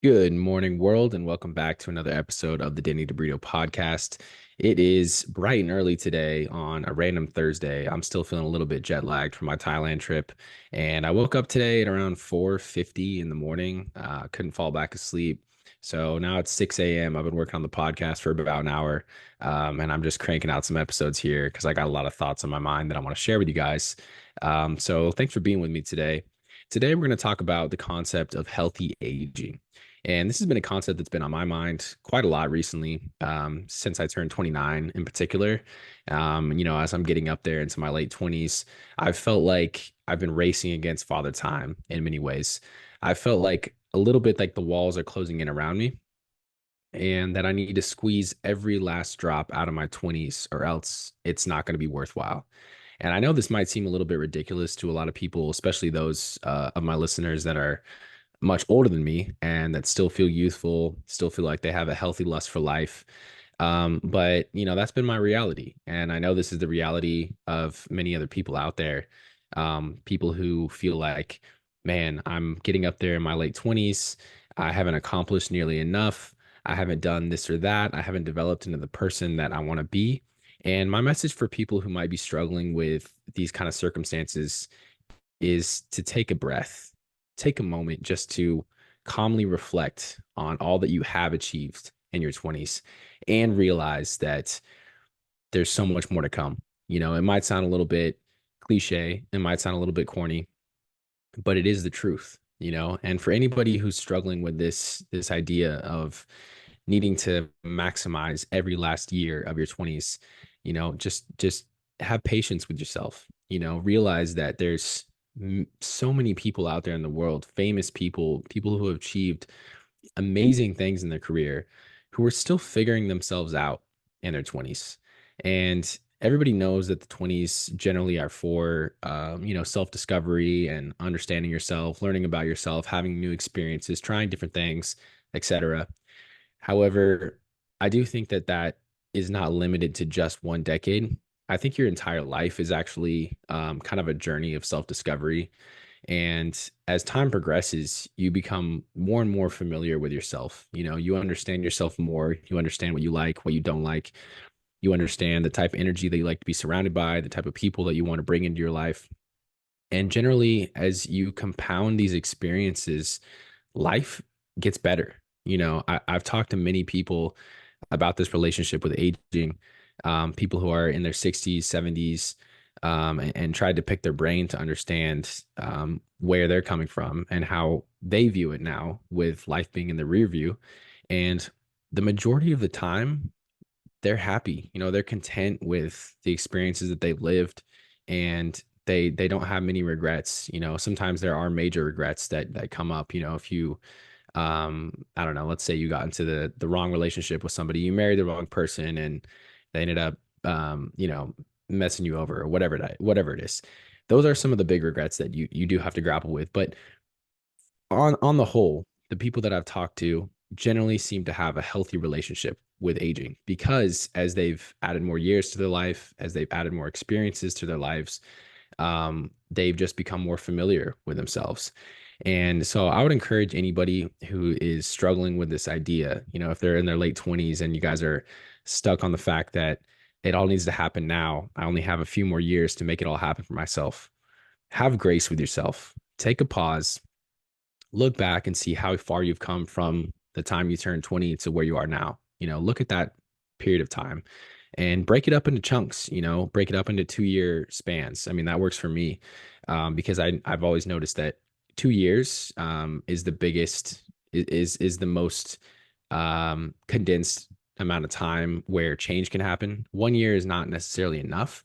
Good morning, world, and welcome back to another episode of the Danny DeBrito podcast. It is bright and early today on a random Thursday. I'm still feeling a little bit jet lagged from my Thailand trip, and I woke up today at around 4:50 in the morning. Couldn't fall back asleep, so now it's 6 a.m. I've been working on the podcast for about an hour, and I'm just cranking out some episodes here because I got a lot of thoughts on my mind that I want to share with you guys. So thanks for being with me today. Today, we're going to talk about the concept of healthy aging. And this has been a concept that's been on my mind quite a lot recently, since I turned 29 in particular. As I'm getting up there into my late 20s, I've felt like I've been racing against Father Time in many ways. I felt like a little bit like the walls are closing in around me and that I need to squeeze every last drop out of my 20s or else it's not going to be worthwhile. And I know this might seem a little bit ridiculous to a lot of people, especially those of my listeners that are much older than me and that still feel youthful, still feel like they have a healthy lust for life. But that's been my reality. And I know this is the reality of many other people out there. People who feel like, man, I'm getting up there in my late 20s. I haven't accomplished nearly enough. I haven't done this or that. I haven't developed into the person that I want to be. And my message for people who might be struggling with these kind of circumstances is to take a breath, take a moment just to calmly reflect on all that you have achieved in your 20s and realize that there's so much more to come. It might sound a little bit cliche, it might sound a little bit corny, but it is the truth. And for anybody who's struggling with this idea of needing to maximize every last year of your 20s, just have patience with yourself. Realize that there's so many people out there in the world, famous people, people who have achieved amazing things in their career, who are still figuring themselves out in their 20s. And everybody knows that the 20s generally are for self-discovery and understanding yourself, learning about yourself, having new experiences, trying different things, etc. However, I do think that that is not limited to just one decade. I think your entire life is actually kind of a journey of self-discovery. And as time progresses, you become more and more familiar with yourself. You understand yourself more. You understand what you like, what you don't like. You understand the type of energy that you like to be surrounded by, the type of people that you want to bring into your life. And generally, as you compound these experiences, life gets better. I've talked to many people about this relationship with aging, people who are in their 60s, 70s, and tried to pick their brain to understand where they're coming from and how they view it now with life being in the rear view. And the majority of the time, they're happy. They're content with the experiences that they've lived, and they don't have many regrets. Sometimes there are major regrets that come up. If you I don't know, let's say you got into the wrong relationship with somebody, you married the wrong person and they ended up messing you over or whatever it is. Those are some of the big regrets that you do have to grapple with. But on the whole, the people that I've talked to generally seem to have a healthy relationship with aging because as they've added more years to their life, as they've added more experiences to their lives, they've just become more familiar with themselves. And so I would encourage anybody who is struggling with this idea, if they're in their late 20s and you guys are stuck on the fact that it all needs to happen now, I only have a few more years to make it all happen for myself. Have grace with yourself. Take a pause, look back and see how far you've come from the time you turned 20 to where you are now. Look at that period of time and break it up into chunks, break it up into 2 year spans. I mean, that works for me because I've always noticed that 2 years is the biggest, is the most condensed amount of time where change can happen. 1 year is not necessarily enough.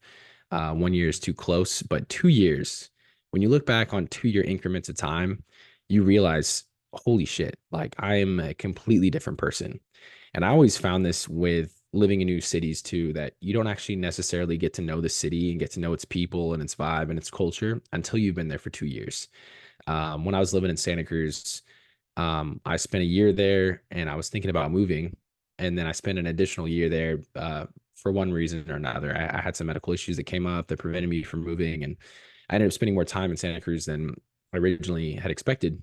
1 year is too close, but 2 years, when you look back on 2 year increments of time, you realize, holy shit, like I am a completely different person. And I always found this with living in new cities too, that you don't actually necessarily get to know the city and get to know its people and its vibe and its culture until you've been there for 2 years. When I was living in Santa Cruz, I spent a year there and I was thinking about moving. And then I spent an additional year there for one reason or another. I had some medical issues that came up that prevented me from moving. And I ended up spending more time in Santa Cruz than I originally had expected.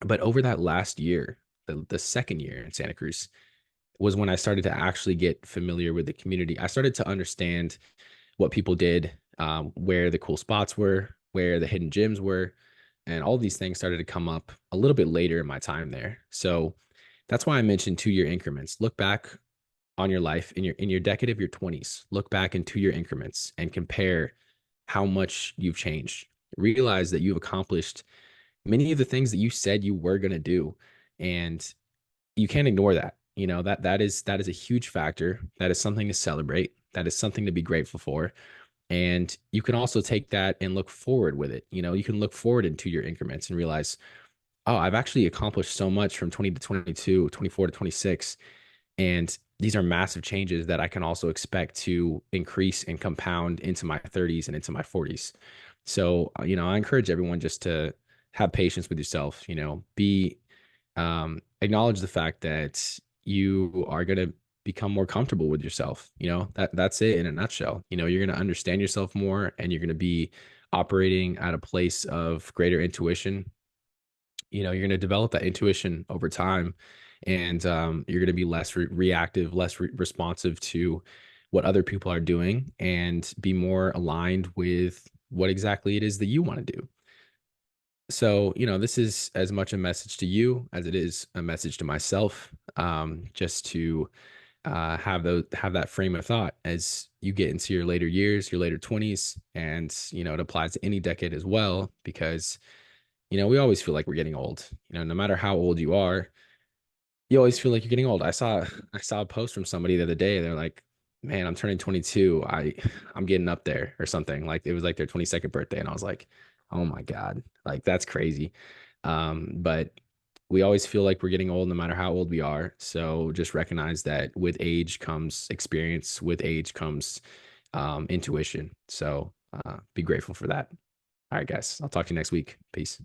But over that last year, the second year in Santa Cruz was when I started to actually get familiar with the community. I started to understand what people did, where the cool spots were, where the hidden gyms were, and all these things started to come up a little bit later in my time there. So that's why I mentioned 2 year increments. Look back on your life in your decade of your 20s. Look back in 2 year increments and compare how much you've changed. Realize that you've accomplished many of the things that you said you were going to do, and you can't ignore that. That is a huge factor. That is something to celebrate. That is something to be grateful for. And you can also take that and look forward with it. You can look forward in 2 year increments and realize, oh, I've actually accomplished so much from 20 to 22, 24 to 26. And these are massive changes that I can also expect to increase and compound into my 30s and into my 40s. So, I encourage everyone just to have patience with yourself, be acknowledge the fact that you are going to become more comfortable with yourself. That's it in a nutshell. You're going to understand yourself more, and you're going to be operating at a place of greater intuition. You're going to develop that intuition over time, and you're going to be less reactive, less responsive to what other people are doing, and be more aligned with what exactly it is that you want to do. So, this is as much a message to you as it is a message to myself, just to have that frame of thought as you get into your later years, your later 20s. And it applies to any decade as well, because we always feel like we're getting old. No matter how old you are, you always feel like you're getting old. I saw a post from somebody the other day. They're like, "Man, I'm turning 22. I'm getting up there," or something. Like it was like their 22nd birthday, and I was like, "Oh my God, like that's crazy." But we always feel like we're getting old no matter how old we are. So just recognize that with age comes experience, with age comes intuition. So be grateful for that. All right, guys, I'll talk to you next week. Peace.